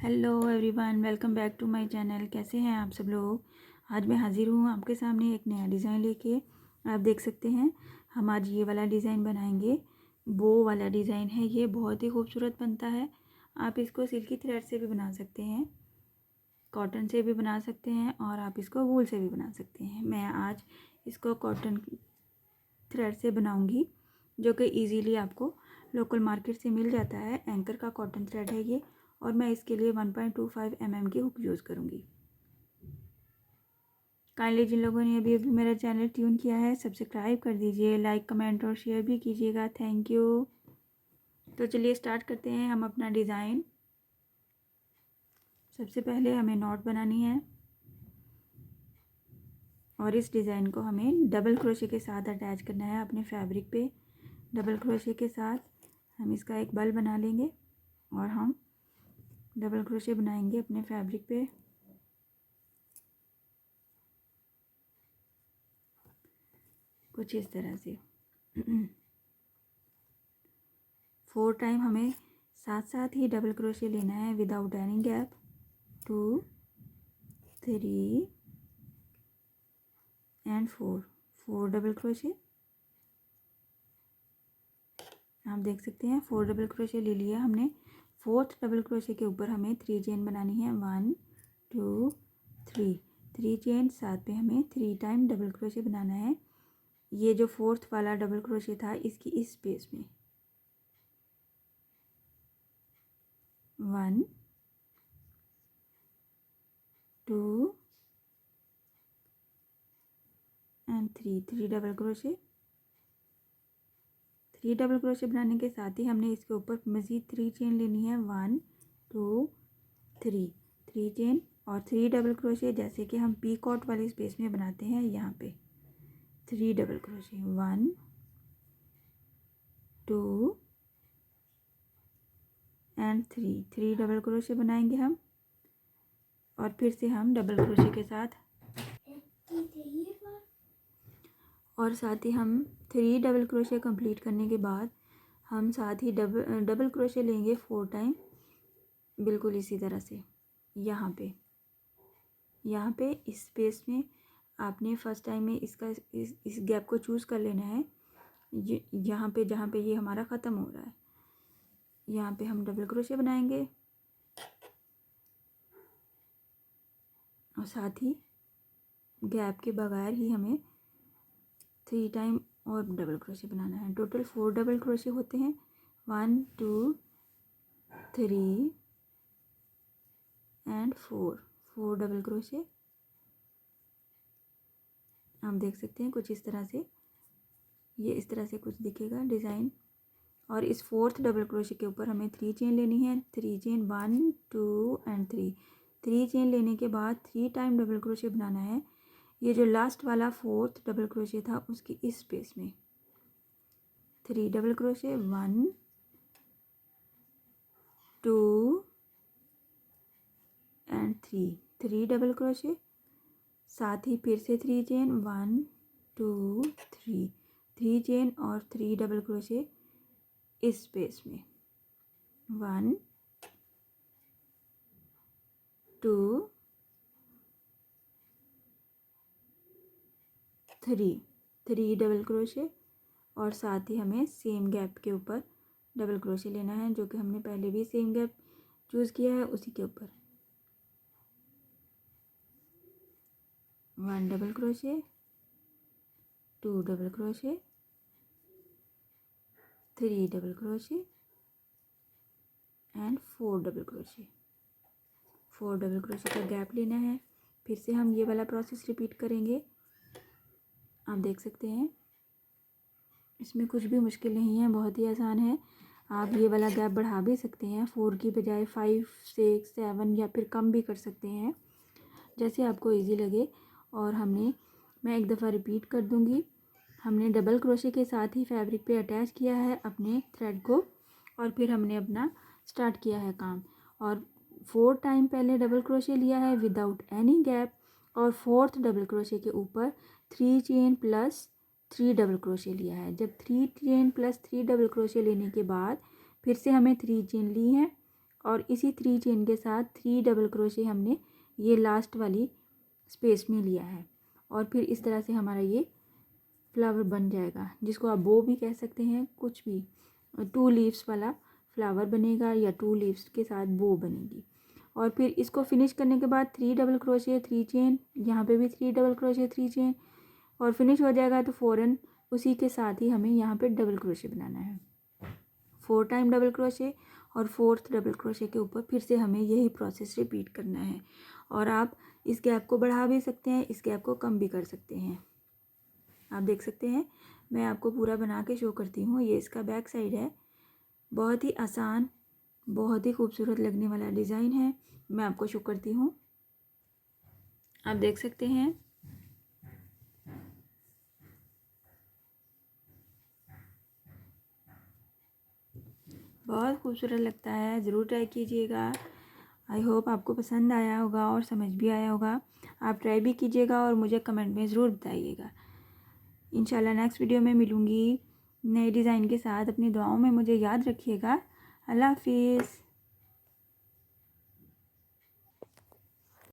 Hello everyone, welcome back to my channel. कैसे हैं आप सब लोग। आज मैं हाज़िर हूँ आपके सामने एक नया डिज़ाइन लेके। आप देख सकते हैं हम आज ये वाला डिज़ाइन बनाएंगे। बो वाला डिज़ाइन है, ये बहुत ही खूबसूरत बनता है। आप इसको सिल्की थ्रेड से भी बना सकते हैं, कॉटन से भी बना सकते हैं और आप इसको वूल से भी बना सकते हैं। मैं आज इसको कॉटन थ्रेड से बनाऊँगी, जो कि ईज़िली आपको लोकल मार्केट से मिल जाता है। एंकर का कॉटन थ्रेड है ये, और मैं इसके लिए 1.25 mm की हुक यूज़ करूँगी। काइंडली जिन लोगों ने अभी मेरा चैनल ट्यून किया है, सब्सक्राइब कर दीजिए, लाइक कमेंट और शेयर भी कीजिएगा। Thank you. तो चलिए स्टार्ट करते हैं हम अपना डिज़ाइन। सबसे पहले हमें नॉट बनानी है और इस डिज़ाइन को हमें डबल क्रोशे के साथ अटैच करना है अपने फैब्रिक पे। डबल क्रोशे के साथ हम इसका एक बल बना लेंगे और हम डबल क्रोशे बनाएंगे अपने फैब्रिक पे। कुछ इस तरह से 4 टाइम हमें साथ साथ ही डबल क्रोशे लेना है without any gap. 2 3 and 4 double crochet. आप देख सकते हैं 4 डबल क्रोशे ले लिया हमने। फोर्थ डबल क्रोशे के ऊपर हमें 3 चेन बनानी है। 1 2 3 चेन, साथ में हमें 3 टाइम डबल क्रोशे बनाना है। ये जो फोर्थ वाला डबल क्रोशे था, इसकी इस स्पेस में 1 2 and 3 double crochet. 3 double crochet बनाने के साथ ही हमने इसके ऊपर मज़ीद 3 चेन लेनी है। 1 2 3 चेन और 3 डबल क्रोशे, जैसे कि हम पी कॉट वाली स्पेस में बनाते हैं। यहाँ पे 3 double crochet, 1 2 and 3 double crochet बनाएंगे हम। और फिर से हम डबल क्रोशे के साथ हम 3 डबल क्रोशे कंप्लीट करने के बाद हम साथ ही डबल क्रोशे लेंगे 4 टाइम, बिल्कुल इसी तरह से। यहाँ पे इस स्पेस में आपने फर्स्ट टाइम में इस गैप को चूज़ कर लेना है। यहाँ पे जहाँ पे ये हमारा ख़त्म हो रहा है, यहाँ पे हम डबल क्रोशे बनाएंगे और साथ ही गैप के बगैर ही हमें 3 टाइम और डबल क्रोशे बनाना है। टोटल 4 डबल क्रोशे होते हैं। 1 2 3 एंड 4 डबल क्रोशे। आप देख सकते हैं कुछ इस तरह से, ये इस तरह से कुछ दिखेगा डिज़ाइन। और इस फोर्थ डबल क्रोशे के ऊपर हमें 3 चेन लेनी है। 3 चेन, 1 2 एंड 3 चेन लेने के बाद 3 टाइम डबल क्रोशे बनाना है। ये जो लास्ट वाला फोर्थ डबल क्रोशे था, उसकी इस स्पेस में 3 double crochet, 1 2 and 3 double crochet. साथ ही फिर से 3 चेन, 1 2 3 चेन और 3 डबल क्रोशे इस स्पेस में। 1 2 3 डबल क्रोशे और साथ ही हमें सेम गैप के ऊपर डबल क्रोशे लेना है, जो कि हमने पहले भी सेम गैप चूज़ किया है, उसी के ऊपर 1 double crochet, 2 double crochet, 3 double crochet and 4 double crochet. 4 double crochet का गैप लेना है। फिर से हम ये वाला प्रोसेस रिपीट करेंगे। आप देख सकते हैं इसमें कुछ भी मुश्किल नहीं है, बहुत ही आसान है। आप ये वाला गैप बढ़ा भी सकते हैं, 4 की बजाय 5 6 7 या फिर कम भी कर सकते हैं, जैसे आपको इजी लगे। और मैं एक दफ़ा रिपीट कर दूंगी। हमने डबल क्रोशे के साथ ही फैब्रिक पे अटैच किया है अपने थ्रेड को, और फिर हमने अपना स्टार्ट किया है काम। और 4 टाइम पहले डबल क्रोशे लिया है विदाउट एनी गैप, और फोर्थ डबल क्रोशे के ऊपर 3 चेन प्लस 3 डबल क्रोशे लिया है। जब 3 चेन प्लस 3 डबल क्रोशे लेने के बाद फिर से हमें 3 चेन ली हैं और इसी 3 चेन के साथ 3 डबल क्रोशे हमने ये लास्ट वाली स्पेस में लिया है। और फिर इस तरह से हमारा ये फ्लावर बन जाएगा, जिसको आप बो भी कह सकते हैं, कुछ भी 2 लीव्स वाला फ्लावर बनेगा या 2 लीव्स के साथ बो बनेगी। और फिर इसको फिनिश करने के बाद 3 डबल क्रोशे 3 चेन, यहाँ पे भी 3 डबल क्रोशे 3 चेन, और फिनिश हो जाएगा तो फ़ौरन उसी के साथ ही हमें यहाँ पे डबल क्रोशे बनाना है। 4 टाइम डबल क्रोशे और 4th डबल क्रोशे के ऊपर फिर से हमें यही प्रोसेस रिपीट करना है। और आप इस गैप को बढ़ा भी सकते हैं, इस गैप को कम भी कर सकते हैं। आप देख सकते हैं, मैं आपको पूरा बना के शो करती हूँ। ये इसका बैक साइड है। बहुत ही आसान, बहुत ही खूबसूरत लगने वाला डिज़ाइन है। मैं आपको शो करती हूँ, आप देख सकते हैं। बहुत खूबसूरत लगता है, ज़रूर ट्राई कीजिएगा। आई होप आपको पसंद आया होगा और समझ भी आया होगा। आप ट्राई भी कीजिएगा और मुझे कमेंट में ज़रूर बताइएगा। इंशाल्लाह नेक्स्ट वीडियो में मिलूँगी नए डिज़ाइन के साथ। अपनी दुआओं में मुझे याद रखिएगा। अल्लाह हाफिज़।